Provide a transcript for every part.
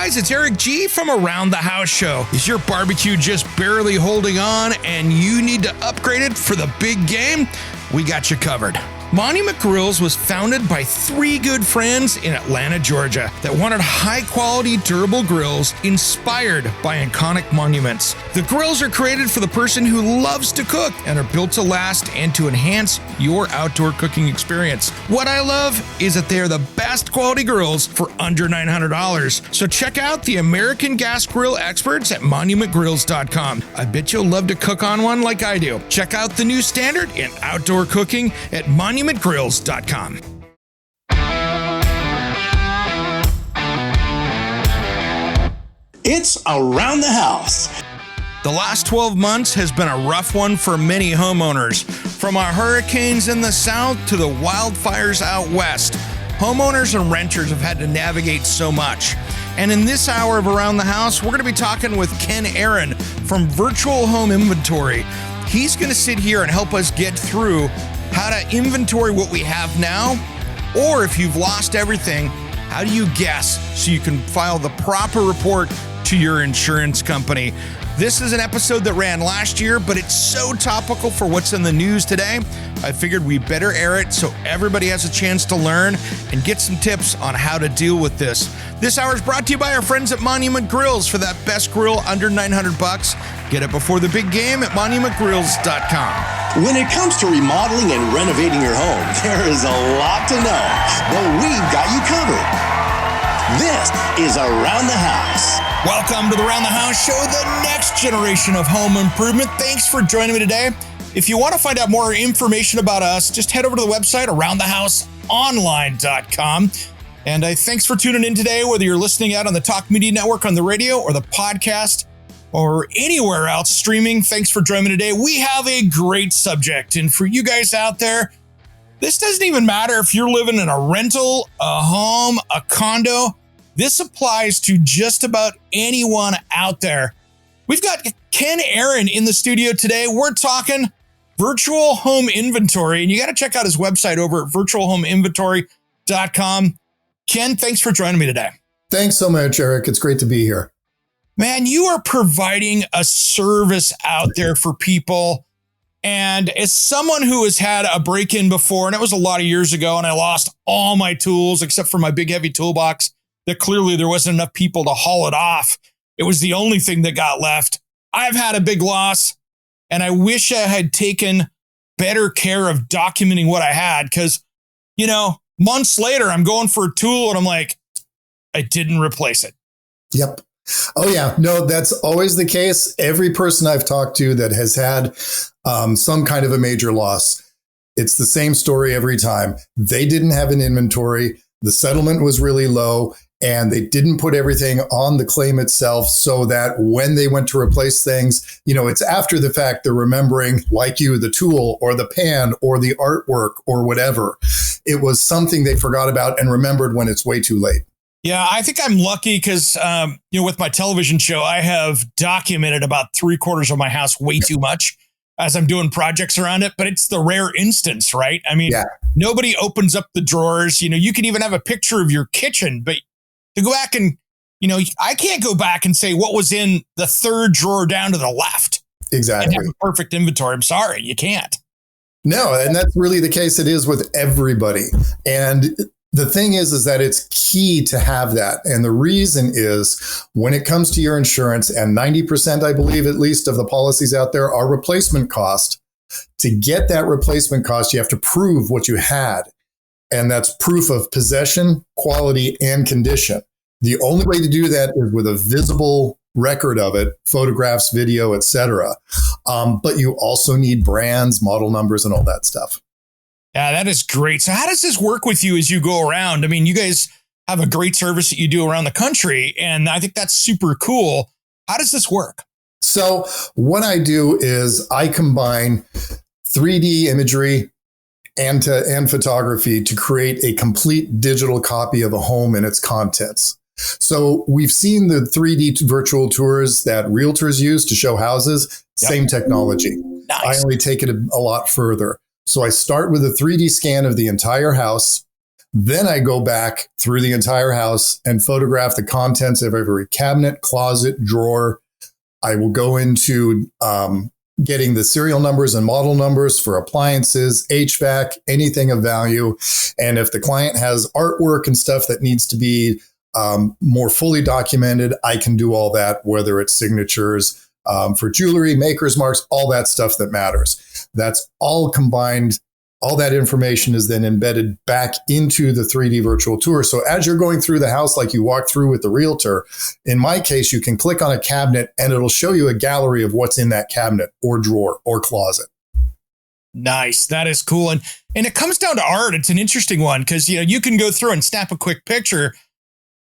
guys, it's Eric G from Around the House Show. Is your barbecue just barely holding on and you need to upgrade it for the big game? We got you covered. Monument Grills was founded by three good friends in Atlanta, Georgia that wanted high-quality, durable grills inspired by iconic monuments. The grills are created for the person who loves to cook and are built to last and to enhance your outdoor cooking experience. What I love is that they are the best quality grills for under $900. So check out the American Gas Grill experts at monumentgrills.com. I bet you'll love to cook on one like I do. Check out the new standard in outdoor cooking at monumentgrills.com. It's Around the House. The last 12 months has been a rough one for many homeowners. From our hurricanes in the south to the wildfires out west, homeowners and renters have had to navigate so much. And in this hour of Around the House, we're going to be talking with Ken Aaron from Virtual Home Inventory. He's going to sit here and help us get through how to inventory what we have now, or if you've lost everything, how do you guess so you can file the proper report to your insurance company? This is an episode that ran last year, but it's so topical for what's in the news today. I figured we better air it so everybody has a chance to learn and get some tips on how to deal with this. This hour is brought to you by our friends at Monument Grills. For that best grill under $900, get it before the big game at monumentgrills.com. When it comes to remodeling and renovating your home, there is a lot to know, but we've got you covered. This is Around the House. Welcome to the Around the House Show, the next generation of home improvement. Thanks for joining me today. If you want to find out more information about us, just head over to the website, aroundthehouseonline.com. And thanks for tuning in today, whether you're listening out on the Talk Media Network on the radio or the podcast or anywhere else streaming. Thanks for joining me today. We have a great subject. And for you guys out there, this doesn't even matter if you're living in a rental, a home, a condo. This applies to just about anyone out there. We've got Ken Aaron in the studio today. We're talking virtual home inventory, and you got to check out his website over at virtualhomeinventory.com. Ken, thanks for joining me today. Thanks so much, Eric. It's great to be here. Man, you are providing a service out there for people. And as someone who has had a break-in before, and it was a lot of years ago, and I lost all my tools except for my big heavy toolbox, that clearly there wasn't enough people to haul it off. It was the only thing that got left. I've had a big loss, and I wish I had taken better care of documenting what I had, because, you know, months later, I'm going for a tool and I'm like, I didn't replace it. Yep. Oh, yeah. No, that's always the case. Every person I've talked to that has had some kind of a major loss, it's the same story every time. They didn't have an inventory. The settlement was really low, and they didn't put everything on the claim itself, so that when they went to replace things, you know, it's after the fact they're remembering, like you, the tool or the pan or the artwork or whatever. It was something they forgot about and remembered when it's way too late. Yeah, I think I'm lucky because, with my television show, I have documented about 3/4 of my house way too much as I'm doing projects around it. But it's the rare instance, right? I mean, Nobody opens up the drawers. You know, you can even have a picture of your kitchen, but to go back and, I can't go back and say what was in the third drawer down to the left. Exactly. And have a perfect inventory. I'm sorry, you can't. No, and that's really the case. It is with everybody. And the thing is that it's key to have that. And the reason is when it comes to your insurance, and 90%, I believe, at least of the policies out there are replacement cost. To get that replacement cost, you have to prove what you had. And that's proof of possession, quality, and condition. The only way to do that is with a visible record of it, photographs, video, etc. But you also need brands, model numbers, and all that stuff. Yeah, that is great. So how does this work with you as you go around? I mean, you guys have a great service that you do around the country, and I think that's super cool. How does this work? So what I do is I combine 3D imagery and photography to create a complete digital copy of a home and its contents. So we've seen the 3D virtual tours that realtors use to show houses, same technology. Nice. I only take it a lot further. So I start with a 3D scan of the entire house. Then I go back through the entire house and photograph the contents of every cabinet, closet, drawer. I will go into getting the serial numbers and model numbers for appliances, HVAC, anything of value. And if the client has artwork and stuff that needs to be more fully documented, I can do all that, whether it's signatures for jewelry, maker's marks, all that stuff that matters. That's all combined. All that information is then embedded back into the 3D virtual tour. So as you're going through the house, like you walk through with the realtor, in my case, you can click on a cabinet and it'll show you a gallery of what's in that cabinet or drawer or closet. Nice. That is cool. And it comes down to art. It's an interesting one because, you can go through and snap a quick picture,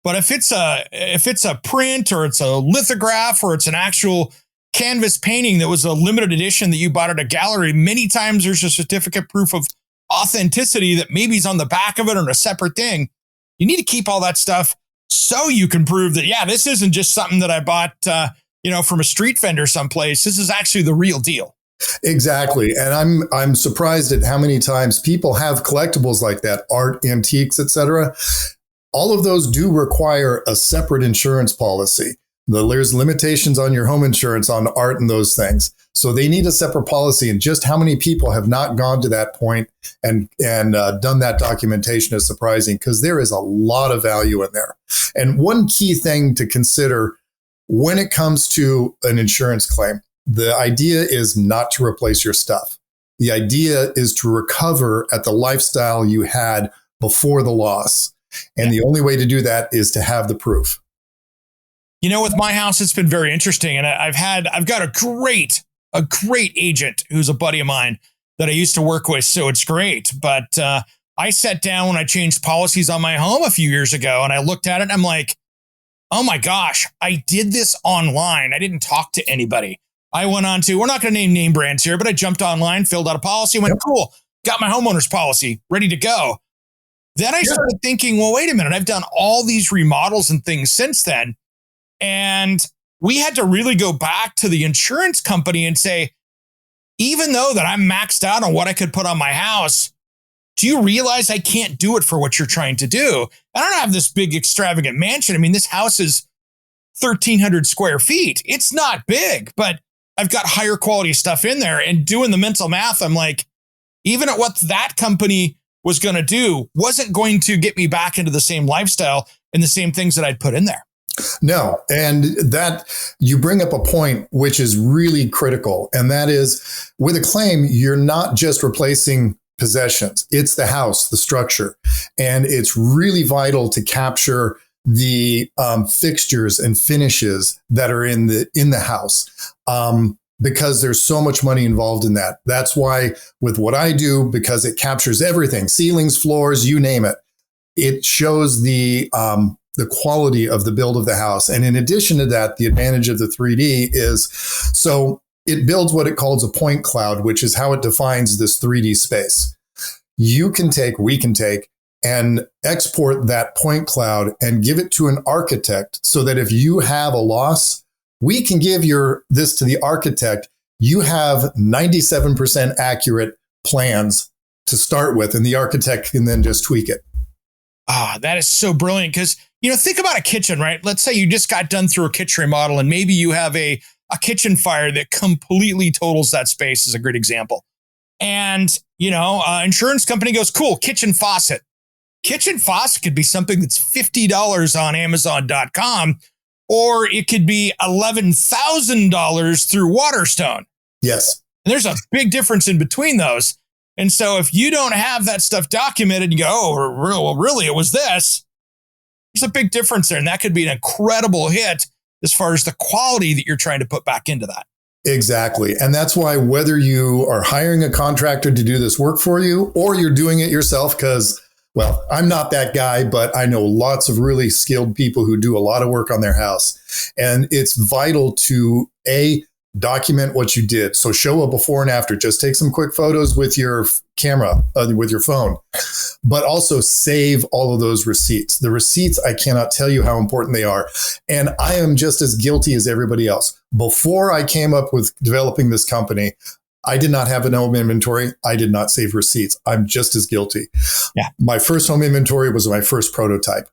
but if it's a print or it's a lithograph or it's an actual canvas painting that was a limited edition that you bought at a gallery, many times there's a certificate proof of authenticity that maybe is on the back of it or a separate thing. You need to keep all that stuff so you can prove that, this isn't just something that I bought, from a street vendor someplace. This is actually the real deal. Exactly. And I'm surprised at how many times people have collectibles like that, art, antiques, etc. All of those do require a separate insurance policy. There's limitations on your home insurance on art and those things. So they need a separate policy. And just how many people have not gone to that point and done that documentation is surprising because there is a lot of value in there. And one key thing to consider when it comes to an insurance claim, the idea is not to replace your stuff. The idea is to recover at the lifestyle you had before the loss. And the only way to do that is to have the proof. With my house, it's been very interesting. And I've got a great agent who's a buddy of mine that I used to work with. So it's great. But I sat down when I changed policies on my home a few years ago and I looked at it and I'm like, oh my gosh, I did this online. I didn't talk to anybody. I went on to, we're not going to name brands here, but I jumped online, filled out a policy, went, cool, got my homeowner's policy ready to go. Then I started thinking, well, wait a minute. I've done all these remodels and things since then. And we had to really go back to the insurance company and say, even though that I'm maxed out on what I could put on my house, do you realize I can't do it for what you're trying to do? I don't have this big extravagant mansion. I mean, this house is 1,300 square feet. It's not big, but I've got higher quality stuff in there. And doing the mental math, I'm like, even at what that company was going to do wasn't going to get me back into the same lifestyle and the same things that I'd put in there. No. And that you bring up a point which is really critical. And that is with a claim, you're not just replacing possessions. It's the house, the structure. And it's really vital to capture the fixtures and finishes that are in the house. Because there's so much money involved in that. That's why with what I do, because it captures everything, ceilings, floors, you name it, it shows the quality of the build of the house. And in addition to that, the advantage of the 3D is, so it builds what it calls a point cloud, which is how it defines this 3D space. We can take and export that point cloud and give it to an architect so that if you have a loss, we can give this to the architect. You have 97% accurate plans to start with, and the architect can then just tweak it. That is so brilliant because, think about a kitchen, right? Let's say you just got done through a kitchen remodel and maybe you have a kitchen fire that completely totals that space is a great example. And, insurance company goes, cool, kitchen faucet. Kitchen faucet could be something that's $50 on Amazon.com, or it could be $11,000 through Waterstone. Yes. And there's a big difference in between those. And so if you don't have that stuff documented, you go, well, really, it was this. There's a big difference there. And that could be an incredible hit as far as the quality that you're trying to put back into that. Exactly. And that's why whether you are hiring a contractor to do this work for you or you're doing it yourself, because, well, I'm not that guy, but I know lots of really skilled people who do a lot of work on their house. And it's vital to, document what you did. So show a before and after. Just take some quick photos with your camera, with your phone, but also save all of those receipts. The receipts, I cannot tell you how important they are. And I am just as guilty as everybody else. Before I came up with developing this company, I did not have an home inventory. I did not save receipts. I'm just as guilty. Yeah. My first home inventory was my first prototype.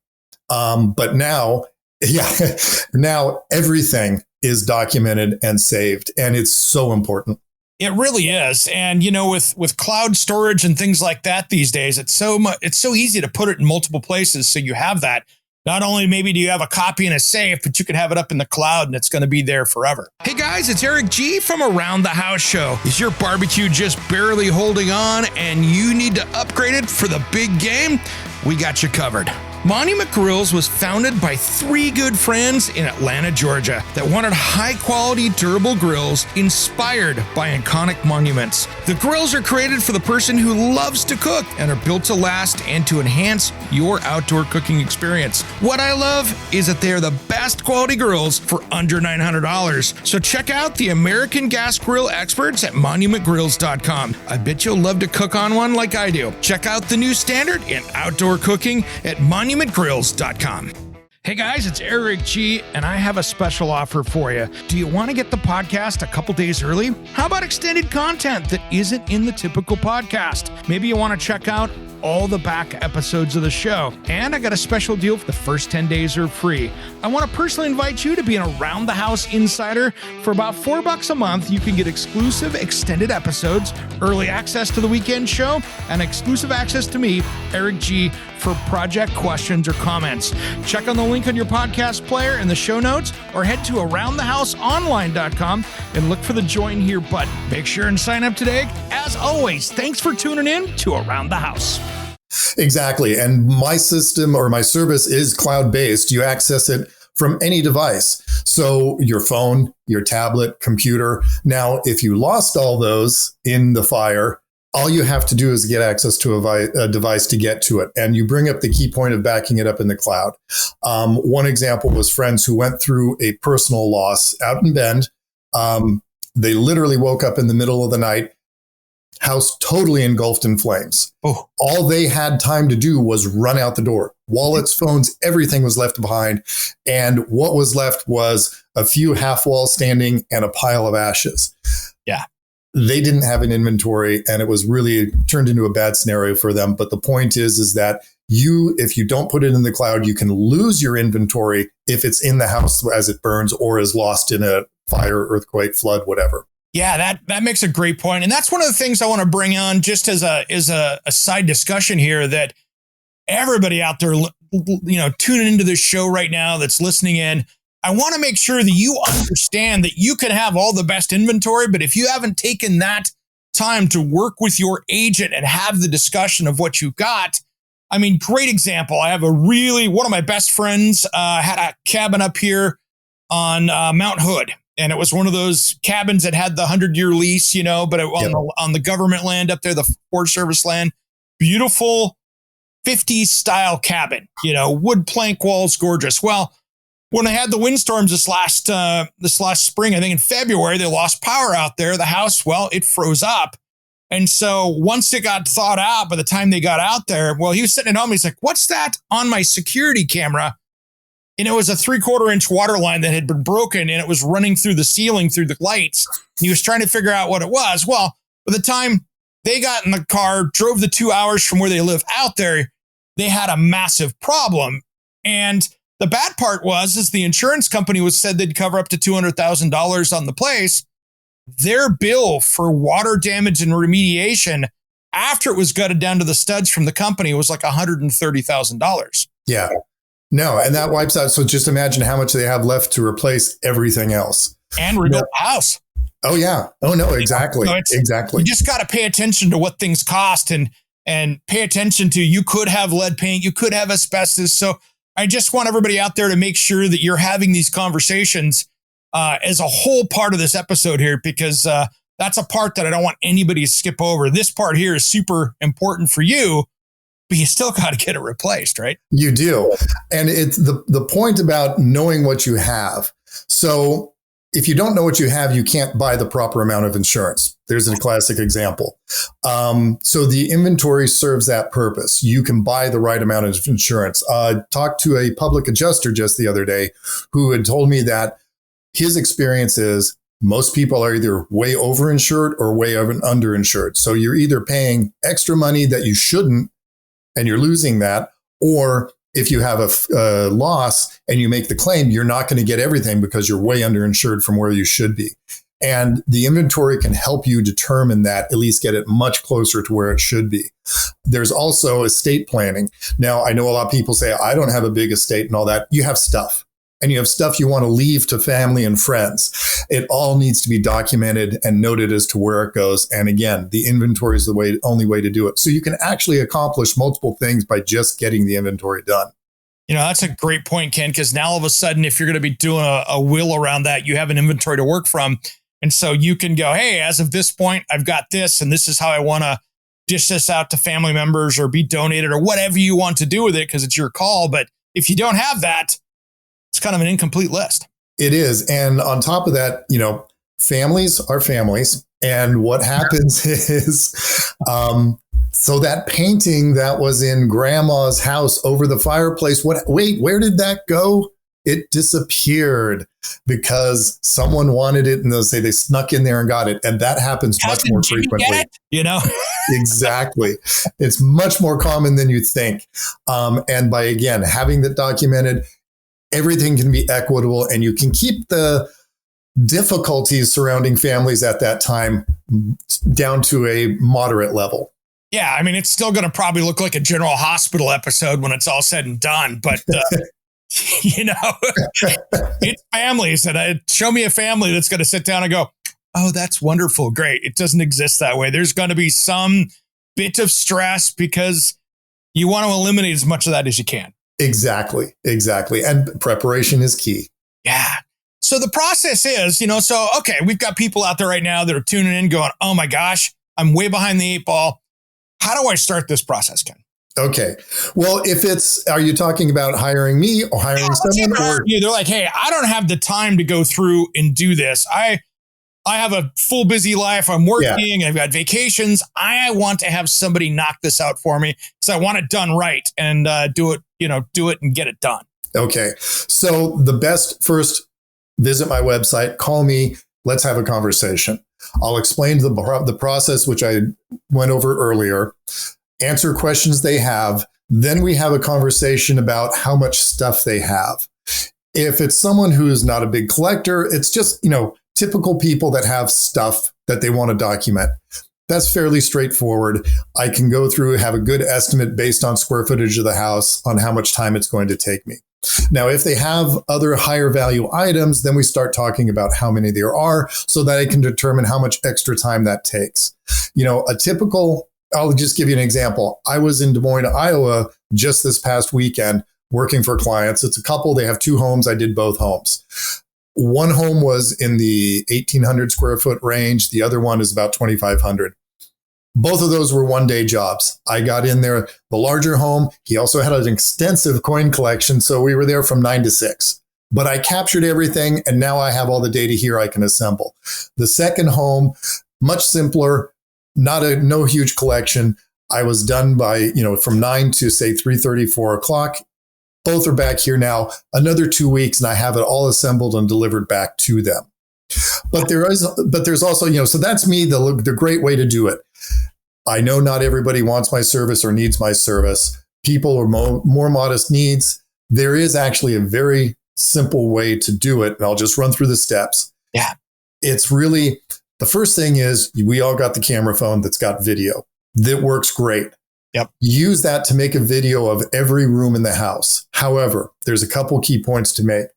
But now, now everything is documented and saved, and it's so important. It really is. And, with cloud storage and things like that these days, it's so easy to put it in multiple places. So you have that. Not only maybe do you have a copy in a safe, but you can have it up in the cloud and it's going to be there forever. Hey guys, it's Eric G from Around the House Show. Is your barbecue just barely holding on and you need to upgrade it for the big game? We got you covered. Monument Grills was founded by three good friends in Atlanta, Georgia that wanted high-quality, durable grills inspired by iconic monuments. The grills are created for the person who loves to cook and are built to last and to enhance your outdoor cooking experience. What I love is that they are the best quality grills for under $900. So check out the American Gas Grill experts at monumentgrills.com. I bet you'll love to cook on one like I do. Check out the new standard in outdoor cooking at monumentgrills.com. Hey guys, it's Eric G, and I have a special offer for you. Do you want to get the podcast a couple days early? How about extended content that isn't in the typical podcast? Maybe you want to check out all the back episodes of the show. And I got a special deal for the first 10 days are free. I want to personally invite you to be an Around the House insider. For about $4 a month, you can get exclusive extended episodes, early access to the weekend show, and exclusive access to me, Eric G, for project questions or comments. Check on the link on your podcast player in the show notes or head to aroundthehouseonline.com and look for the join here button. Make sure and sign up today. As always, thanks for tuning in to Around the House. Exactly. And my system or my service is cloud-based. You access it from any device. So your phone, your tablet, computer. Now, if you lost all those in the fire, all you have to do is get access to a device to get to it. And you bring up the key point of backing it up in the cloud. One example was friends who went through a personal loss out in Bend. They literally woke up in the middle of the night, house totally engulfed in flames. Oh. All they had time to do was run out the door. Wallets, phones, everything was left behind. And what was left was a few half walls standing and a pile of ashes. Yeah. They didn't have an inventory and it was really turned into a bad scenario for them. But the point is that if you don't put it in the cloud, you can lose your inventory if it's in the house as it burns or is lost in a fire, earthquake, flood, whatever. Yeah, that makes a great point. And that's one of the things I want to bring on just as a side discussion here, that everybody out there, tuning into this show right now that's listening in, I want to make sure that you understand that you can have all the best inventory, but if you haven't taken that time to work with your agent and have the discussion of what you got, I mean, great example. I have one of my best friends had a cabin up here on Mount Hood. And it was one of those cabins that had the 100-year lease, but on the government land up there, the Forest Service land. Beautiful 50s style cabin, wood plank walls, gorgeous. Well, when they had the windstorms this last spring, I think in February, they lost power out there. The house, it froze up. And so once it got thawed out, by the time they got out there, he was sitting at home. He's like, "What's that on my security camera?" And it was a 3/4-inch water line that had been broken and it was running through the ceiling, through the lights. And he was trying to figure out what it was. Well, by the time they got in the car, drove the 2 hours from where they live out there, they had a massive problem. And the bad part is the insurance company said they'd cover up to $200,000 on the place. Their bill for water damage and remediation after it was gutted down to the studs from the company was like $130,000. Yeah. No, and that wipes out. So just imagine how much they have left to replace everything else. And rebuild the house. Oh, yeah. Oh, no, exactly. Exactly. You just got to pay attention to what things cost and pay attention to, you could have lead paint, you could have asbestos. So I just want everybody out there to make sure that you're having these conversations as a whole part of this episode here, because that's a part that I don't want anybody to skip over. This part here is super important for you, but you still got to get it replaced, right? You do. And it's the point about knowing what you have. So if you don't know what you have, you can't buy the proper amount of insurance. There's a classic example. So the inventory serves that purpose. You can buy the right amount of insurance. Talked to a public adjuster just the other day who had told me that his experience is Most people are either way overinsured or way underinsured. So you're either paying extra money that you shouldn't and you're losing that, or if you have a loss and you make the claim, you're not going to get everything because you're way underinsured from where you should be. And the inventory can help you determine that, at least get it much closer to where it should be. There's also estate planning. Now, I know a lot of people say, I don't have a big estate and all that. You have stuff. And you have stuff you want to leave to family and friends. It all needs to be documented and noted as to where it goes. And again, the inventory is the only way to do it. So you can actually accomplish multiple things by just getting the inventory done. You know, that's a great point, Ken, because now all of a sudden, if you're going to be doing a will around that, you have an inventory to work from. And so you can go, hey, as of this point, I've got this, and this is how I want to dish this out to family members or be donated or whatever you want to do with it, because it's your call. But if you don't have that, it's kind of an incomplete list. It is. And on top of that, you know, families are families. And what happens is, so that painting that was in grandma's house over the fireplace, where did that go? It disappeared because someone wanted it and they'll say they snuck in there and got it. And that happens much more frequently. You know? Exactly. It's much more common than you think. And by, again, having that documented, everything can be equitable and you can keep the difficulties surrounding families at that time down to a moderate level. Yeah. I mean, it's still going to probably look like a General Hospital episode when it's all said and done, but you know, it's families, and show me a family that's going to sit down and go, oh, that's wonderful. Great. It doesn't exist that way. There's going to be some bit of stress because you want to eliminate as much of that as you can. Exactly. And preparation is key. Yeah. So the process is, you know, so, okay, we've got people out there right now that are tuning in going, oh my gosh, I'm way behind the 8 ball. How do I start this process, Ken? Okay. Well, are you talking about hiring me or hiring someone? They're like, hey, I don't have the time to go through and do this. I have a full busy life. I'm working. Yeah. I've got vacations. I want to have somebody knock this out for me because I want it done right and do it and get it done. Okay. So the best, first, visit my website, call me. Let's have a conversation. I'll explain the process, which I went over earlier, answer questions they have. Then we have a conversation about how much stuff they have. If it's someone who is not a big collector, it's just, you know, typical people that have stuff that they want to document. That's fairly straightforward. I can go through, have a good estimate based on square footage of the house on how much time it's going to take me. Now, if they have other higher value items, then we start talking about how many there are so that I can determine how much extra time that takes. You know, I'll just give you an example. I was in Des Moines, Iowa, just this past weekend working for clients. It's a couple. They have 2 homes. I did both homes. One home was in the 1,800 square foot range. The other one is about 2,500. Both of those were one-day jobs. I got in there, the larger home. He also had an extensive coin collection. So we were there from 9 to 6. But I captured everything. And now I have all the data here I can assemble. The second home, much simpler, no huge collection. I was done by, from 9 to say 3:30, 4 o'clock. Both are back here now. Another 2 weeks, and I have it all assembled and delivered back to them. But there's also, so that's me, the great way to do it. I know not everybody wants my service or needs my service. People are more modest needs. There is actually a very simple way to do it. And I'll just run through the steps. Yeah. It's really, the first thing is we all got the camera phone that's got video. That works great. Yep. Use that to make a video of every room in the house. However, there's a couple key points to make.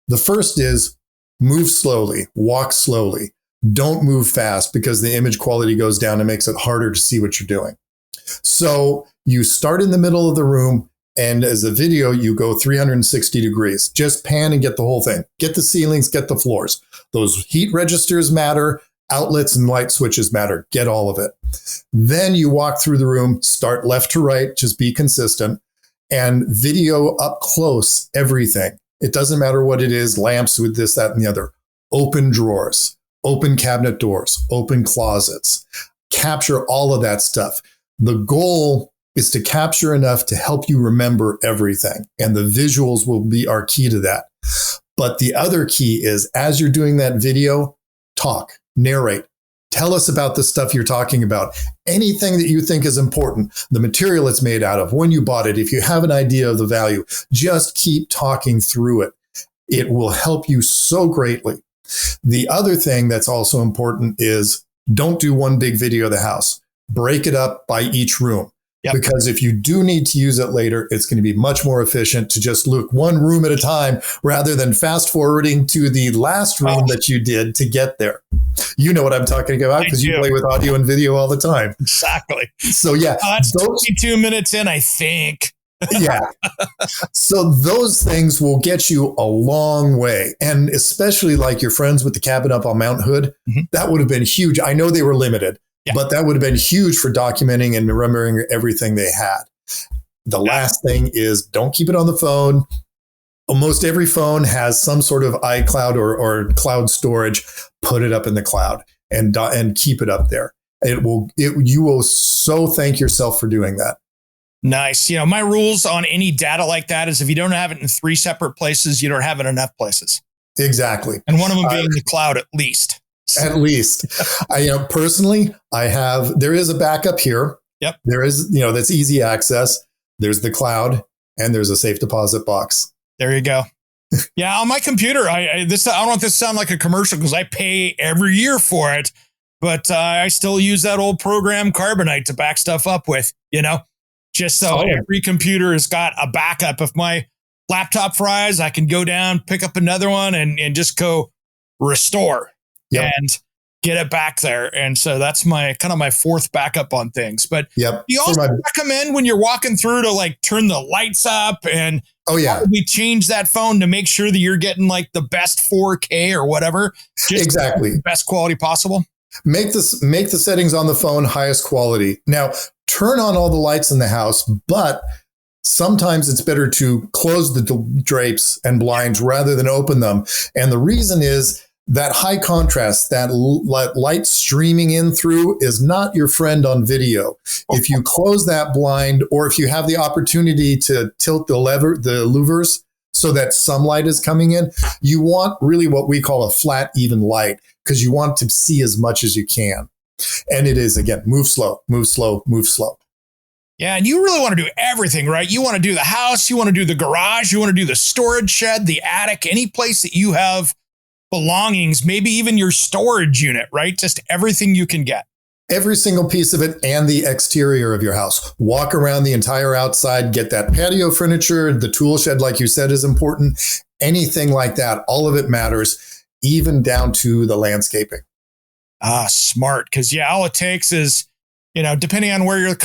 The first is move slowly, walk slowly. Don't move fast because the image quality goes down and makes it harder to see what you're doing. So you start in the middle of the room, and as a video, you go 360 degrees. Just pan and get the whole thing. Get the ceilings, get the floors. Those heat registers matter. Outlets and light switches matter. Get all of it. Then you walk through the room, start left to right, just be consistent, and video up close everything. It doesn't matter what it is, lamps with this, that, and the other. Open drawers, open cabinet doors, open closets. Capture all of that stuff. The goal is to capture enough to help you remember everything. And the visuals will be our key to that. But the other key is as you're doing that video, talk, narrate. Tell us about the stuff you're talking about. Anything that you think is important, the material it's made out of, when you bought it, if you have an idea of the value, just keep talking through it. It will help you so greatly. The other thing that's also important is don't do one big video of the house. Break it up by each room. Yep. Because if you do need to use it later, it's going to be much more efficient to just look one room at a time rather than fast forwarding to the last room that you did to get there. You know what I'm talking about because you play with audio and video all the time. Exactly. So yeah, that's 22 minutes in, I think. Yeah. So those things will get you a long way. And especially like your friends with the cabin up on Mount Hood, that would have been huge. I know they were limited. Yeah. But that would have been huge for documenting and remembering everything they had. The last thing is don't keep it on the phone. Almost every phone has some sort of iCloud or cloud storage. Put it up in the cloud and keep it up there. You will so thank yourself for doing that. Nice. You know, my rules on any data like that is if you don't have it in 3 separate places, you don't have it enough places. Exactly. And one of them being the cloud at least. At least, personally, there is a backup here. Yep. There is, that's easy access. There's the cloud and there's a safe deposit box. There you go. Yeah. On my computer, I don't want this to sound like a commercial because I pay every year for it, but I still use that old program Carbonite to back stuff up with, just so every computer has got a backup. If my laptop fries, I can go down, pick up another one and just go restore. Yep. And get it back there. And so that's my fourth backup on things. But you also recommend when you're walking through to like turn the lights up and probably change that phone to make sure that you're getting like the best 4K or whatever. Just exactly. The best quality possible. Make the settings on the phone highest quality. Now, turn on all the lights in the house, but sometimes it's better to close the drapes and blinds rather than open them. And the reason is that high contrast, that light streaming in through is not your friend on video. If you close that blind, or if you have the opportunity to tilt the louvers so that some light is coming in, you want really what we call a flat, even light, because you want to see as much as you can. And it is, again, move slow, move slow, move slow. Yeah, and you really want to do everything, right? You want to do the house, you want to do the garage, you want to do the storage shed, the attic, any place that you have belongings, maybe even your storage unit, right? Just everything you can get. Every single piece of it and the exterior of your house. Walk around the entire outside, get that patio furniture. The tool shed, like you said, is important. Anything like that, all of it matters, even down to the landscaping. Smart. Because all it takes is, depending on where you're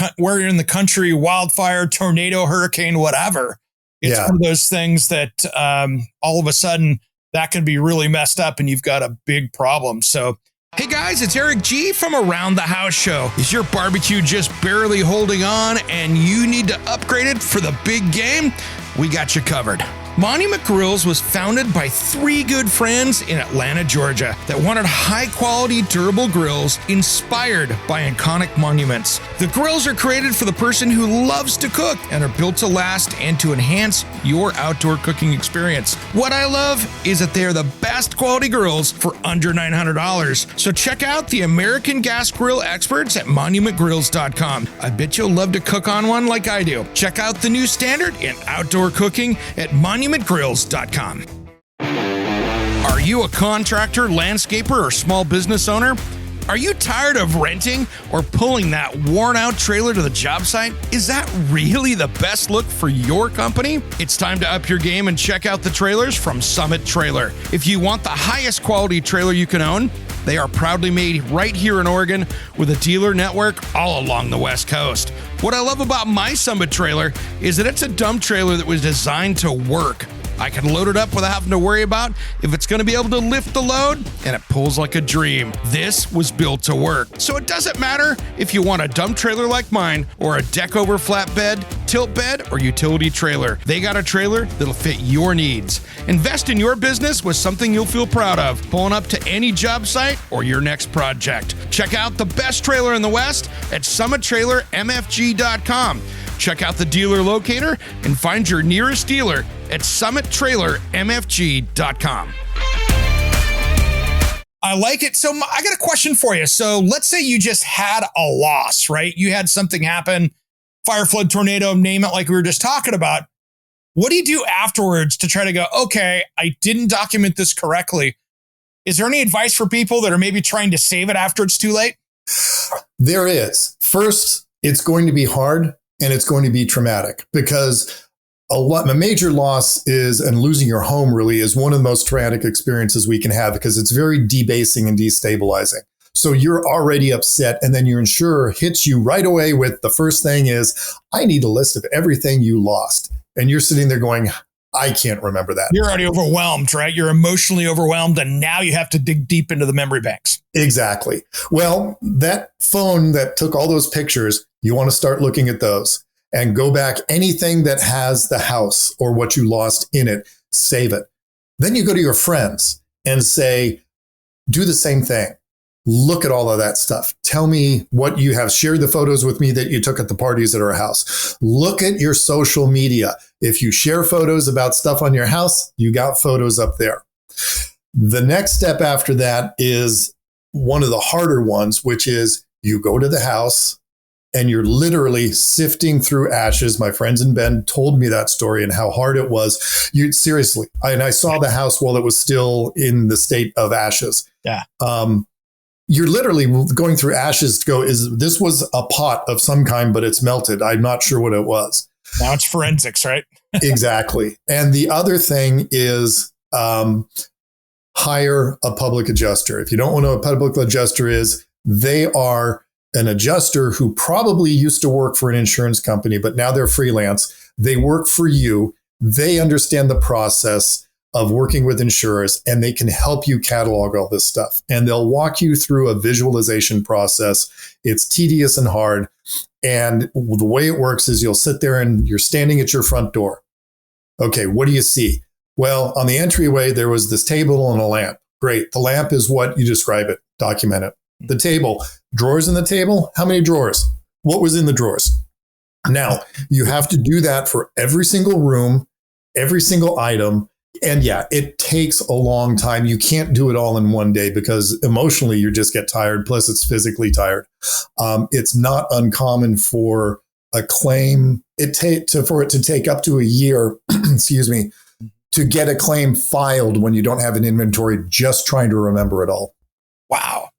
in the country, wildfire, tornado, hurricane, whatever. It's one of those things that all of a sudden that can be really messed up and you've got a big problem. So, hey guys, it's Eric G from Around the House Show. Is your barbecue just barely holding on and you need to upgrade it for the big game? We got you covered. Monument Grills was founded by 3 good friends in Atlanta, Georgia that wanted high-quality, durable grills inspired by iconic monuments. The grills are created for the person who loves to cook and are built to last and to enhance your outdoor cooking experience. What I love is that they are the best quality grills for under $900. So check out the American Gas Grill experts at monumentgrills.com. I bet you'll love to cook on one like I do. Check out the new standard in outdoor cooking at monumentgrills.com. Are you a contractor, landscaper, or small business owner? Are you tired of renting or pulling that worn-out trailer to the job site? Is that really the best look for your company? It's time to up your game and check out the trailers from Summit Trailer. If you want the highest quality trailer you can own, they are proudly made right here in Oregon with a dealer network all along the West Coast. What I love about my Summit trailer is that it's a dump trailer that was designed to work. I can load it up without having to worry about if it's going to be able to lift the load, and it pulls like a dream. This was built to work. So it doesn't matter if you want a dump trailer like mine or a deck over flatbed, tilt bed, or utility trailer. They got a trailer that'll fit your needs. Invest in your business with something you'll feel proud of, pulling up to any job site or your next project. Check out the best trailer in the West at summittrailermfg.com. Check out the dealer locator and find your nearest dealer at summittrailermfg.com. I like it. So I got a question for you. So let's say you just had a loss, right? You had something happen, fire, flood, tornado, name it, like we were just talking about. What do you do afterwards to try to go, okay, I didn't document this correctly? Is there any advice for people that are maybe trying to save it after it's too late? There is. First, it's going to be hard and it's going to be traumatic because a major loss is, and losing your home really is one of the most traumatic experiences we can have because it's very debasing and destabilizing. So you're already upset, and then your insurer hits you right away with the first thing is, I need a list of everything you lost. And you're sitting there going, I can't remember that. You're already overwhelmed, right? You're emotionally overwhelmed, and now you have to dig deep into the memory banks. Exactly. Well, that phone that took all those pictures, you want to start looking at those and go back. Anything that has the house or what you lost in it, save it. Then you go to your friends and say, do the same thing. Look at all of that stuff. Tell me what you have. Share the photos with me that you took at the parties at our house. Look at your social media. If you share photos about stuff on your house, you got photos up there. The next step after that is one of the harder ones, which is you go to the house and you're literally sifting through ashes. My friends in Bend told me that story and how hard it was. You seriously, I saw the house while it was still in the state of ashes. Yeah. You're literally going through ashes to go, this was a pot of some kind, but it's melted. I'm not sure what it was. Now it's forensics, right? Exactly. And the other thing is hire a public adjuster. If you don't know what a public adjuster is, they are an adjuster who probably used to work for an insurance company, but now they're freelance. They work for you. They understand the process of working with insurers, and they can help you catalog all this stuff. And they'll walk you through a visualization process. It's tedious and hard. And the way it works is you'll sit there and you're standing at your front door. Okay, what do you see? Well, on the entryway, there was this table and a lamp. Great. The lamp is what you describe it, document it. The table, drawers in the table. How many drawers? What was in the drawers? Now, you have to do that for every single room, every single item. And yeah, it takes a long time. You can't do it all in one day because emotionally you just get tired. Plus, it's physically tired. It's not uncommon for a claim for it to take up to a year, excuse me, to get a claim filed when you don't have an inventory, just trying to remember it all. Wow.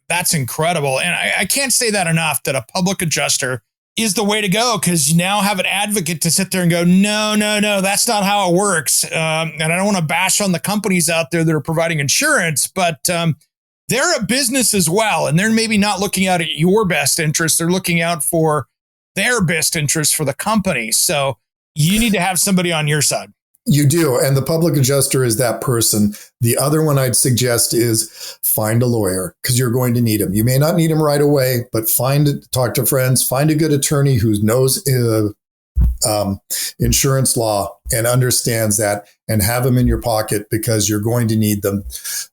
That's incredible. And I can't say that enough, that a public adjuster is the way to go, because you now have an advocate to sit there and go, no, that's not how it works. And I don't want to bash on the companies out there that are providing insurance, but they're a business as well. And they're maybe not looking out at your best interest. They're looking out for their best interest for the company. So you need to have somebody on your side. You do. And the public adjuster is that person. The other one I'd suggest is find a lawyer, because you're going to need him. You may not need him right away, but talk to friends, find a good attorney who knows insurance law and understands that, and have them in your pocket, because you're going to need them.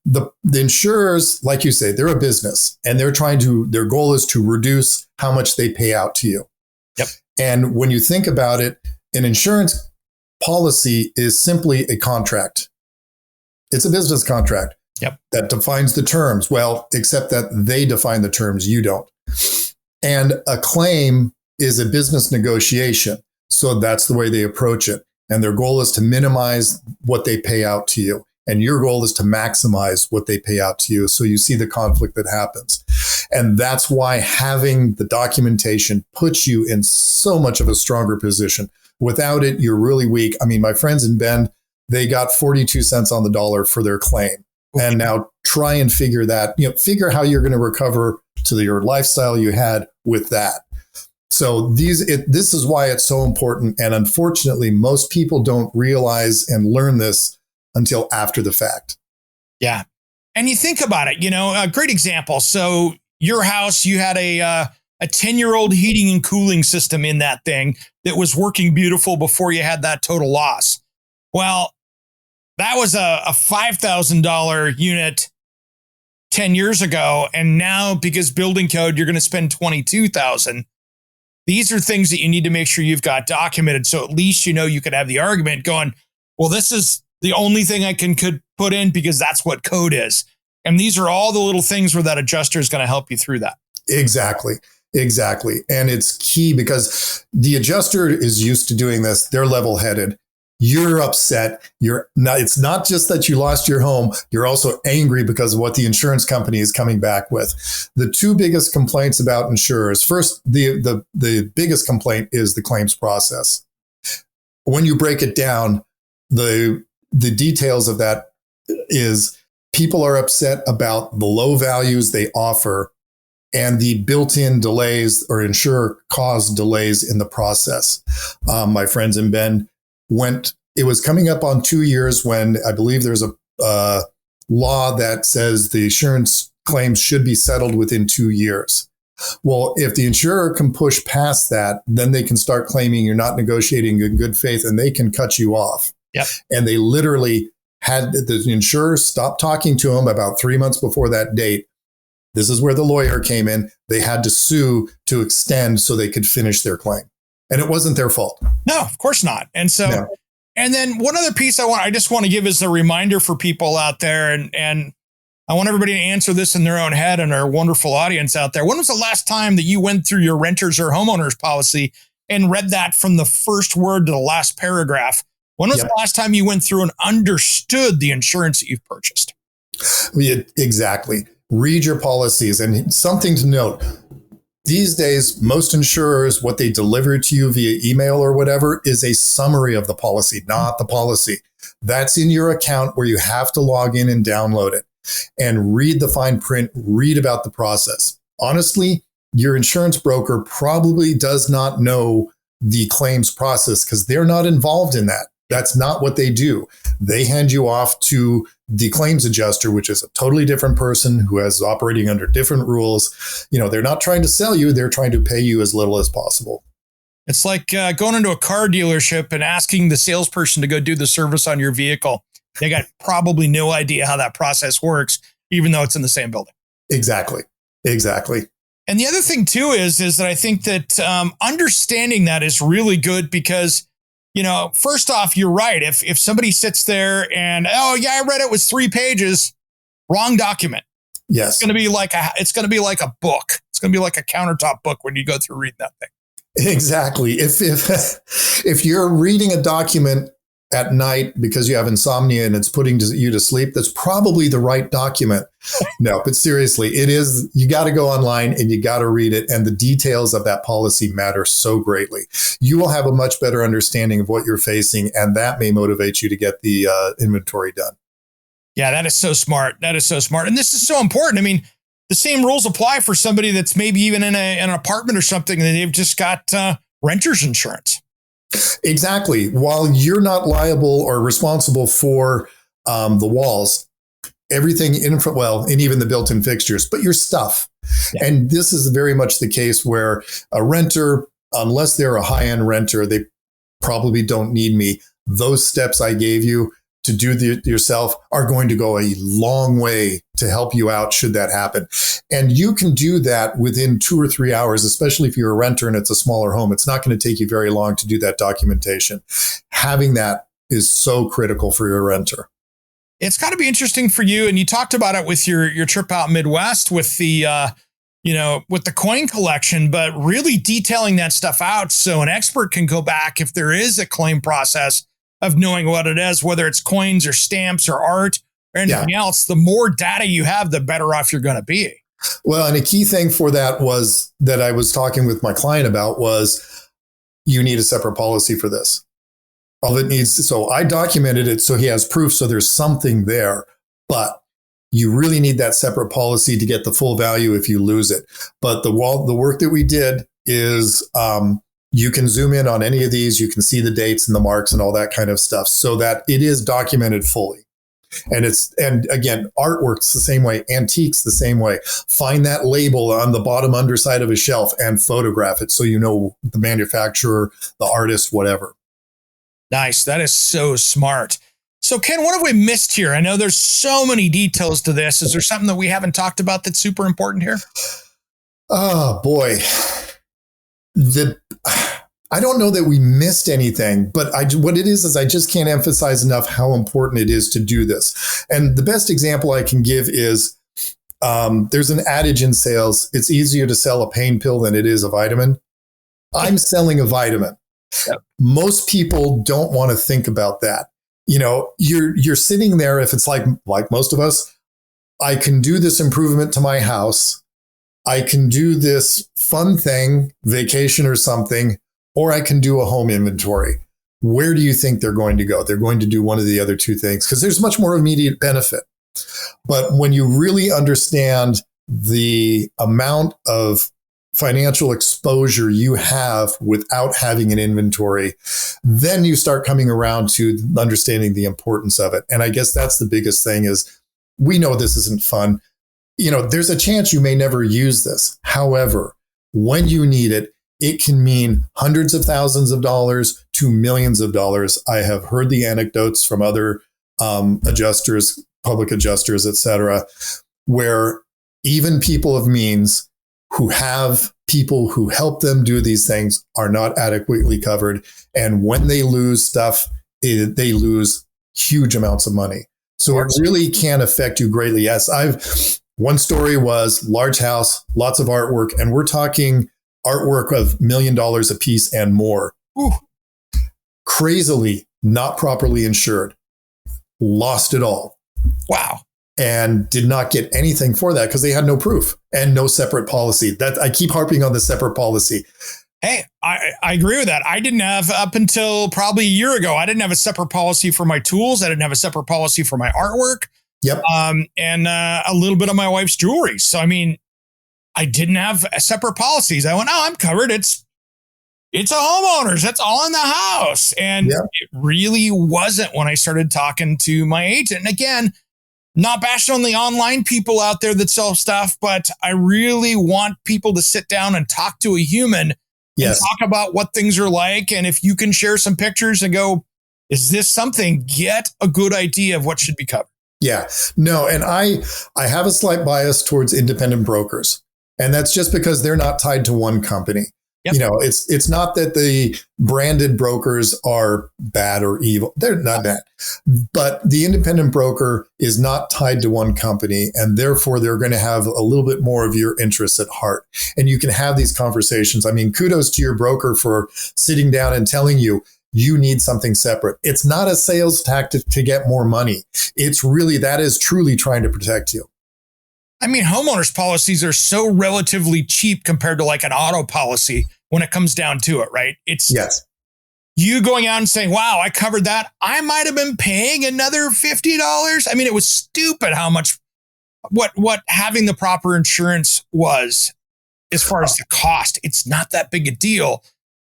The insurers, like you say, they're a business, and their goal is to reduce how much they pay out to you. Yep. And when you think about it, an insurance policy is simply a contract. It's a business contract. Yep. That defines the terms. Well, except that they define the terms, you don't. And a claim is a business negotiation. So that's the way they approach it. And their goal is to minimize what they pay out to you. And your goal is to maximize what they pay out to you. So you see the conflict that happens. And that's why having the documentation puts you in so much of a stronger position. Without it, you're really weak. I mean, my friends in Bend, they got 42 cents on the dollar for their claim. And now try and figure how you're going to recover to your lifestyle you had with that. So this is why it's so important. And unfortunately, most people don't realize and learn this until after the fact. Yeah. And you think about it, a great example. So your house, you had a 10-year-old heating and cooling system in that thing that was working beautiful before you had that total loss. Well, that was a $5,000 unit 10 years ago. And now, because building code, you're going to spend $22,000. These are things that you need to make sure you've got documented. So at least, you could have the argument going, well, this is the only thing I could put in because that's what code is. And these are all the little things where that adjuster is going to help you through that. Exactly. And it's key because the adjuster is used to doing this. They're level-headed. You're upset. It's not just that you lost your home. You're also angry because of what the insurance company is coming back with. The two biggest complaints about insurers. First, the biggest complaint is the claims process. When you break it down, the details of that is people are upset about the low values they offer and the built-in delays or insurer-caused delays in the process. My friends in Bend it was coming up on 2 years when I believe there's a law that says the insurance claims should be settled within 2 years. Well, if the insurer can push past that, then they can start claiming you're not negotiating in good faith and they can cut you off. Yep. And they literally had the insurer stop talking to them about 3 months before that date. This is where the lawyer came in. They had to sue to extend so they could finish their claim. And it wasn't their fault. No, of course not. And so, No. And then one other piece I just want to give as a reminder for people out there, and I want everybody to answer this in their own head and our wonderful audience out there. When was the last time that you went through your renters or homeowners policy and read that from the first word to the last paragraph? When was the last time you went through and understood the insurance that you've purchased? Exactly. Read your policies. And something to note, these days, most insurers, what they deliver to you via email or whatever is a summary of the policy, not the policy. That's in your account where you have to log in and download it and read the fine print, read about the process. Honestly, your insurance broker probably does not know the claims process because they're not involved in that. That's not what they do. They hand you off to the claims adjuster, which is a totally different person who is operating under different rules. They're not trying to sell you. They're trying to pay you as little as possible. It's like going into a car dealership and asking the salesperson to go do the service on your vehicle. They got probably no idea how that process works, even though it's in the same building. Exactly. And the other thing, too, is that I think that understanding that is really good because, first off, you're right. If somebody sits there and, oh, yeah, I read it was 3 pages, wrong document. Yes. It's going to be like a book. It's going to be like a countertop book when you go through reading that thing. Exactly. If you're reading a document at night because you have insomnia and it's putting you to sleep, that's probably the right document. No, but seriously, it is. You got to go online and you got to read it. And the details of that policy matter so greatly. You will have a much better understanding of what you're facing, and that may motivate you to get the inventory done. Yeah, that is so smart. And this is so important. I mean, the same rules apply for somebody that's maybe even in an apartment or something and they've just got renter's insurance. Exactly. While you're not liable or responsible for the walls, everything and even the built-in fixtures, but your stuff. Yeah. And this is very much the case where a renter, unless they're a high-end renter, they probably don't need me. Those steps I gave you to do yourself are going to go a long way to help you out should that happen. And you can do that within 2 or 3 hours, especially if you're a renter and it's a smaller home. It's not going to take you very long to do that documentation. Having that is so critical for your renter. It's got to be interesting for you. And you talked about it with your trip out Midwest with the, with the coin collection, but really detailing that stuff out so an expert can go back if there is a claim process of knowing what it is, whether it's coins or stamps or art or anything else. The more data you have, the better off you're going to be. Well, and a key thing for that was that I was talking with my client about was you need a separate policy for this. All it needs. So I documented it so he has proof. So there's something there, but you really need that separate policy to get the full value if you lose it. But the work that we did is, you can zoom in on any of these. You can see the dates and the marks and all that kind of stuff so that it is documented fully. And again, artwork's the same way, antiques the same way. Find that label on the bottom underside of a shelf and photograph it so you know the manufacturer, the artist, whatever. Nice. That is so smart. So Ken, what have we missed here? I know there's so many details to this. Is there something that we haven't talked about that's super important here? Oh boy. I don't know that we missed anything, but what it is I just can't emphasize enough how important it is to do this. And the best example I can give is there's an adage in sales. It's easier to sell a pain pill than it is a vitamin. I'm selling a vitamin. Yep. Most people don't want to think about that. You're sitting there. If it's like most of us, I can do this improvement to my house. I can do this fun thing, vacation or something, or I can do a home inventory. Where do you think they're going to go? They're going to do one of the other two things because there's much more immediate benefit. But when you really understand the amount of financial exposure you have without having an inventory, then you start coming around to understanding the importance of it. And I guess that's the biggest thing is we know this isn't fun. There's a chance you may never use this. However, when you need it, it can mean hundreds of thousands of dollars to millions of dollars. I have heard the anecdotes from other adjusters, public adjusters, et cetera, where even people of means who have people who help them do these things are not adequately covered. And when they lose stuff, they lose huge amounts of money. So it really can affect you greatly. Yes, one story was large house, lots of artwork, and we're talking artwork of $1 million a piece and more. Ooh. Crazily not properly insured. Lost it all. Wow. And did not get anything for that because they had no proof and no separate policy. That I keep harping on the separate policy. Hey, I agree with that. I didn't have up until probably a year ago. I didn't have a separate policy for my tools. I didn't have a separate policy for my artwork. Yep. And a little bit of my wife's jewelry. So, I mean, I didn't have separate policies. I went, oh, I'm covered. It's a homeowners. That's all in the house. And It really wasn't when I started talking to my agent. And again, not bashing on the online people out there that sell stuff, but I really want people to sit down and talk to a human and talk about what things are like. And if you can share some pictures and go, is this something? Get a good idea of what should be covered. Yeah, no. And I have a slight bias towards independent brokers. And that's just because they're not tied to one company. Yep. It's not that the branded brokers are bad or evil. They're not bad. But the independent broker is not tied to one company. And therefore, they're going to have a little bit more of your interests at heart. And you can have these conversations. I mean, kudos to your broker for sitting down and telling you, you need something separate. It's not a sales tactic to get more money. It's really, that is truly trying to protect you. I mean, homeowners policies are so relatively cheap compared to like an auto policy when it comes down to it, right? It's you going out and saying, wow, I covered that. I might have been paying another $50. I mean, it was stupid how much, what having the proper insurance was as far as the cost. It's not that big a deal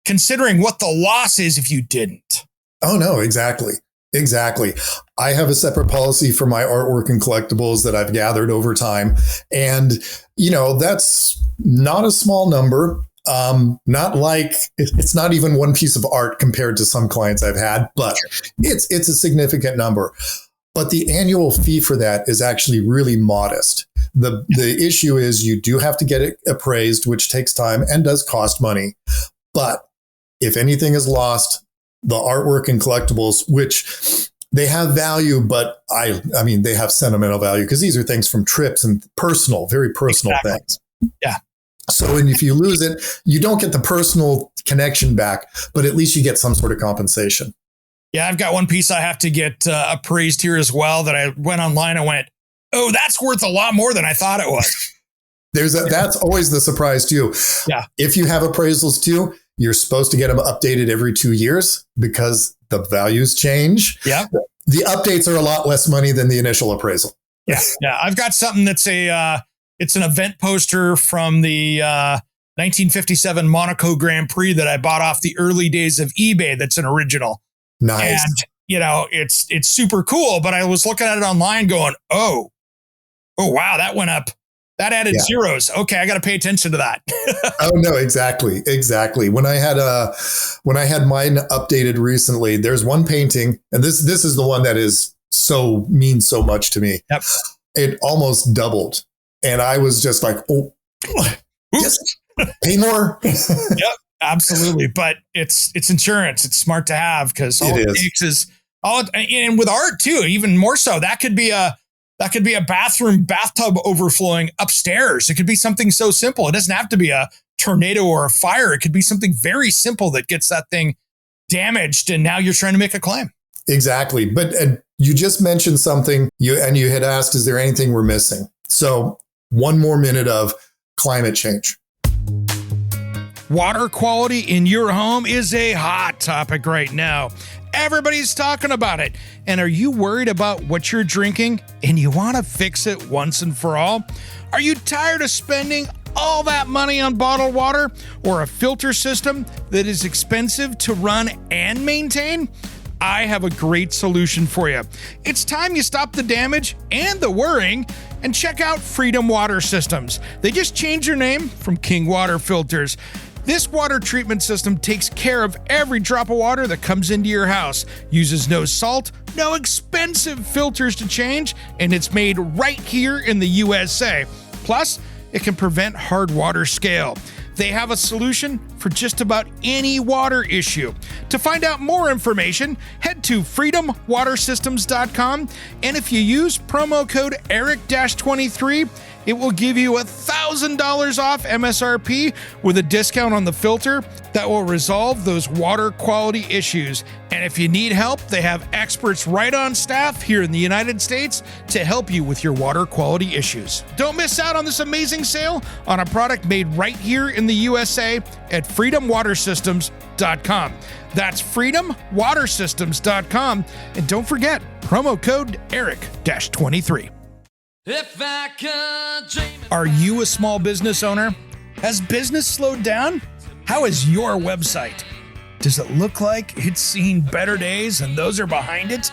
considering what the loss is if you didn't. Oh, no, exactly. Exactly. I have a separate policy for my artwork and collectibles that I've gathered over time. And, that's not a small number. Not like it's not even one piece of art compared to some clients I've had, but it's a significant number. But the annual fee for that is actually really modest. The issue is you do have to get it appraised, which takes time and does cost money. But if anything is lost, the artwork and collectibles, which they have value, but I mean, they have sentimental value because these are things from trips and very personal things. Yeah. So, and if you lose it, you don't get the personal connection back, but at least you get some sort of compensation. Yeah, I've got one piece I have to get appraised here as well that I went online and went, oh, that's worth a lot more than I thought it was. That's always the surprise too. Yeah. If you have appraisals too, you're supposed to get them updated every 2 years because the values change. Yeah. The updates are a lot less money than the initial appraisal. Yeah. Yeah. I've got something that's it's an event poster from the 1957 Monaco Grand Prix that I bought off the early days of eBay. That's an original. Nice. And, it's super cool, but I was looking at it online going, oh, wow, that went up. That added zeros. Okay, I got to pay attention to that. Oh no, exactly. When I had mine updated recently, there's one painting, and this is the one that means so much to me. Yep. It almost doubled, and I was just like, oh, just pay more. Yep. absolutely. But it's insurance. It's smart to have because all it takes is and with art too, even more so. That could be a bathtub overflowing upstairs. It could be something so simple. It doesn't have to be a tornado or a fire. It could be something very simple that gets that thing damaged, and now you're trying to make a claim. Exactly. But you just mentioned something you had asked, is there anything we're missing? So one more minute of climate change. Water quality in your home is a hot topic right now. Everybody's talking about it. And are you worried about what you're drinking and you want to fix it once and for all? Are you tired of spending all that money on bottled water or a filter system that is expensive to run and maintain? I have a great solution for you. It's time you stop the damage and the worrying and check out Freedom Water Systems. They just changed their name from King Water Filters. This water treatment system takes care of every drop of water that comes into your house, uses no salt, no expensive filters to change, and it's made right here in the USA. Plus, it can prevent hard water scale. They have a solution for just about any water issue. To find out more information, head to freedomwatersystems.com, and if you use promo code ERIC-23, it will give you $1,000 off MSRP with a discount on the filter that will resolve those water quality issues. And if you need help, they have experts right on staff here in the United States to help you with your water quality issues. Don't miss out on this amazing sale on a product made right here in the USA at freedomwatersystems.com. That's freedomwatersystems.com. And don't forget, promo code ERIC-23. Are you a small business owner? Has business slowed down? How is your website? Does it look like it's seen better days and those are behind it?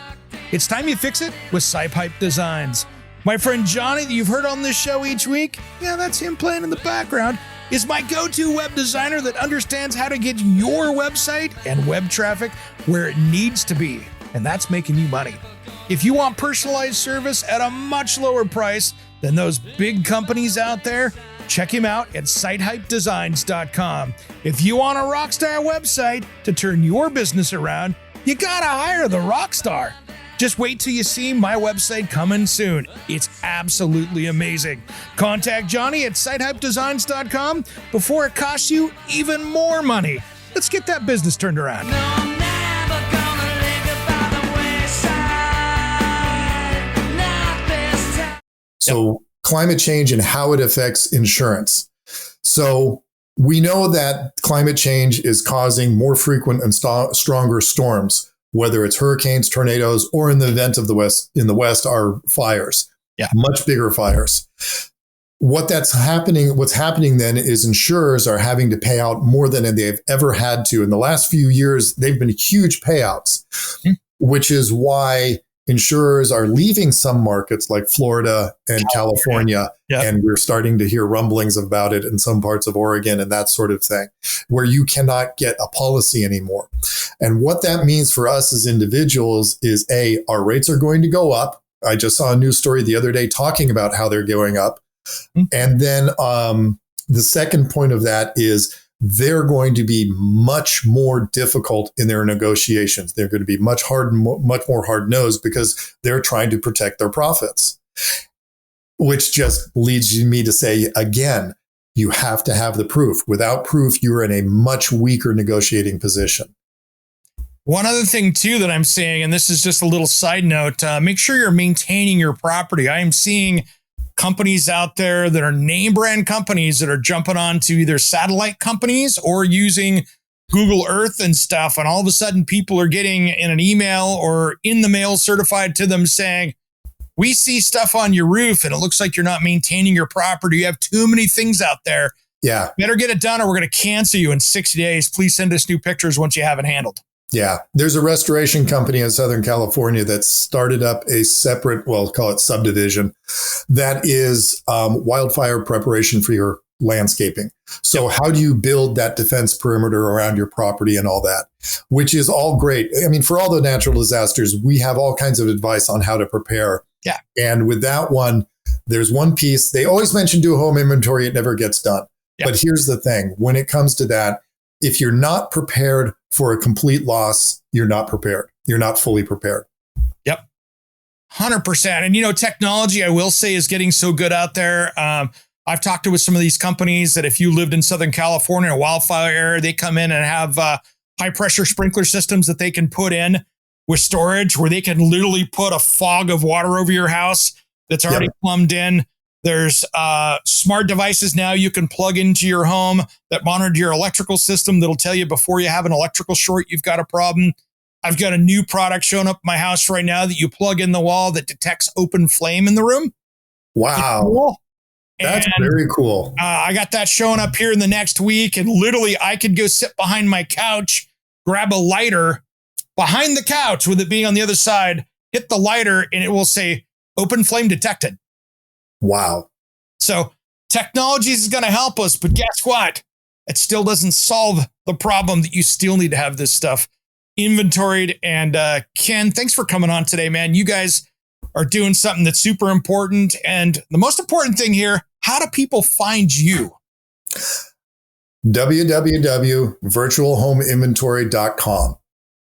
It's time you fix it with SciPipe Designs. My friend Johnny that you've heard on this show each week, yeah, that's him playing in the background, is my go-to web designer that understands how to get your website and web traffic where it needs to be, and that's making you money. If you want personalized service at a much lower price than those big companies out there, check him out at sitehypedesigns.com. If you want a rockstar website to turn your business around, you gotta hire the rock star. Just wait till you see my website coming soon. It's absolutely amazing. Contact Johnny at sitehypedesigns.com before it costs you even more money. Let's get that business turned around. So climate change and how it affects insurance. So we know that climate change is causing more frequent and stronger storms, whether it's hurricanes, tornadoes, or in the event of what's happening fires. Yeah. Much bigger fires. What's happening then is insurers are having to pay out more than they've ever had to. In the last few years, they've been huge payouts, which is why insurers are leaving some markets like Florida and California. Yep. And we're starting to hear rumblings about it in some parts of Oregon and that sort of thing, where you cannot get a policy anymore. And what that means for us as individuals is our rates are going to go up. I just saw a news story the other day talking about how they're going up. And then the second point of that is they're going to be much more difficult in their negotiations. They're going to be much more hard-nosed because they're trying to protect their profits, which just leads me to say, again, you have to have the proof. Without proof, you're in a much weaker negotiating position. One other thing, too, that I'm seeing, and this is just a little side note, make sure you're maintaining your property. I am seeing companies out there that are name brand companies that are jumping on to either satellite companies or using Google Earth and stuff. And all of a sudden people are getting in an email or in the mail certified to them saying, we see stuff on your roof and it looks like you're not maintaining your property. You have too many things out there. Yeah. Better get it done or we're going to cancel you in 60 days. Please send us new pictures once you have it handled. Yeah. There's a restoration company in Southern California that started up a separate, call it subdivision, that is wildfire preparation for your landscaping. So how do you build that defense perimeter around your property and all that, which is all great. I mean, for all the natural disasters, we have all kinds of advice on how to prepare. Yeah. And with that one, there's one piece. They always mention do a home inventory. It never gets done. Yeah. But here's the thing. When it comes to that, if you're not prepared for a complete loss, you're not prepared. You're not fully prepared. Yep. 100%. And, technology, I will say, is getting so good out there. I've talked to with some of these companies that if you lived in Southern California, a wildfire area, they come in and have high pressure sprinkler systems that they can put in with storage where they can literally put a fog of water over your house that's already plumbed in. There's smart devices now you can plug into your home that monitor your electrical system that'll tell you before you have an electrical short, you've got a problem. I've got a new product showing up at my house right now that you plug in the wall that detects open flame in the room. Wow. Cool. That's very cool. I got that showing up here in the next week. And literally I could go sit behind my couch, grab a lighter behind the couch with it being on the other side, hit the lighter, and it will say open flame detected. Wow. So technology is going to help us, but guess what? It still doesn't solve the problem that you still need to have this stuff inventoried. And Ken, thanks for coming on today, man. You guys are doing something that's super important. And the most important thing here, how do people find you? www.virtualhomeinventory.com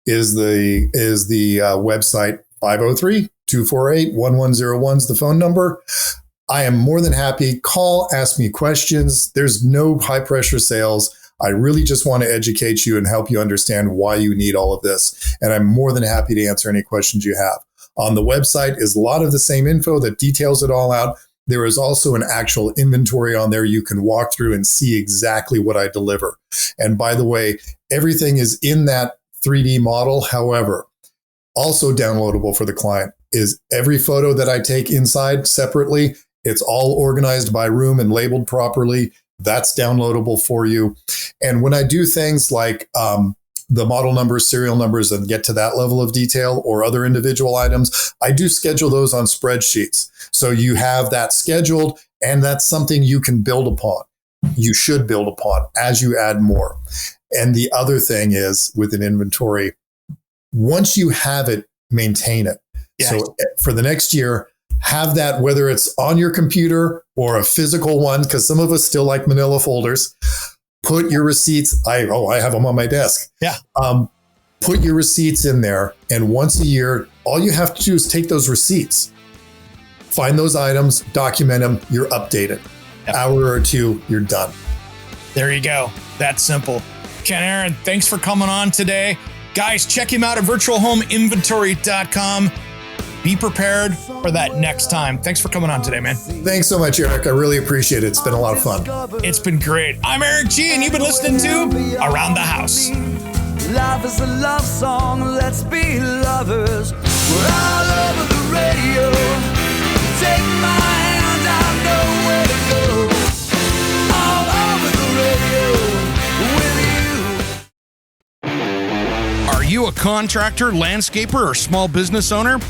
is the website. 503-248-1101 is the phone number. I am more than happy. Call, ask me questions. There's no high pressure sales. I really just want to educate you and help you understand why you need all of this. And I'm more than happy to answer any questions you have. On the website is a lot of the same info that details it all out. There is also an actual inventory on there you can walk through and see exactly what I deliver. And by the way, everything is in that 3D model. However, also downloadable for the client is every photo that I take inside separately. It's all organized by room and labeled properly. That's downloadable for you. And when I do things like the model numbers, serial numbers, and get to that level of detail or other individual items, I do schedule those on spreadsheets. So you have that scheduled, and that's something you can build upon. You should build upon as you add more. And the other thing is with an inventory, once you have it, maintain it. Yes. So for the next year, have that, whether it's on your computer or a physical one, because some of us still like manila folders. Put your receipts. I have them on my desk. Yeah. Put your receipts in there. And once a year, all you have to do is take those receipts, find those items, document them, you're updated. Yep. Hour or two, you're done. There you go. That's simple. Ken Aaron, thanks for coming on today. Guys, check him out at virtualhomeinventory.com. Be prepared for that next time. Thanks for coming on today, man. Thanks so much, Eric. I really appreciate it. It's been a lot of fun. It's been great. I'm Eric G, and you've been listening to Around the House. Life is a love song. Let's be lovers. We're all over the radio. Take my hand, I know where to go. All over the radio with you. Are you a contractor, landscaper, or small business owner?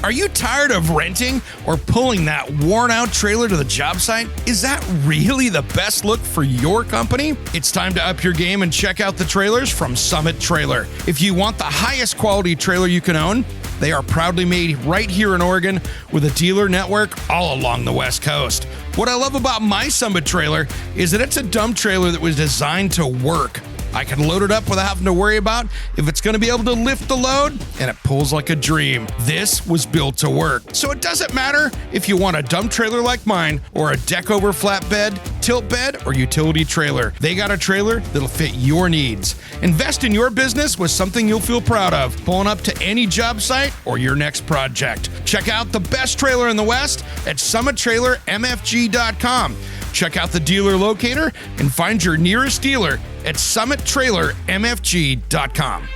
Are you tired of renting or pulling that worn-out trailer to the job site? Is that really the best look for your company? It's time to up your game and check out the trailers from Summit Trailer. If you want the highest quality trailer you can own, they are proudly made right here in Oregon with a dealer network all along the West Coast. What I love about my Summit Trailer is that it's a dump trailer that was designed to work. I can load it up without having to worry about if it's going to be able to lift the load, and it pulls like a dream. This was built to work. So it doesn't matter if you want a dump trailer like mine or a deck over flatbed, tilt bed, or utility trailer. They got a trailer that'll fit your needs. Invest in your business with something you'll feel proud of, pulling up to any job site or your next project. Check out the best trailer in the West at summittrailermfg.com. Check out the dealer locator and find your nearest dealer at summittrailermfg.com.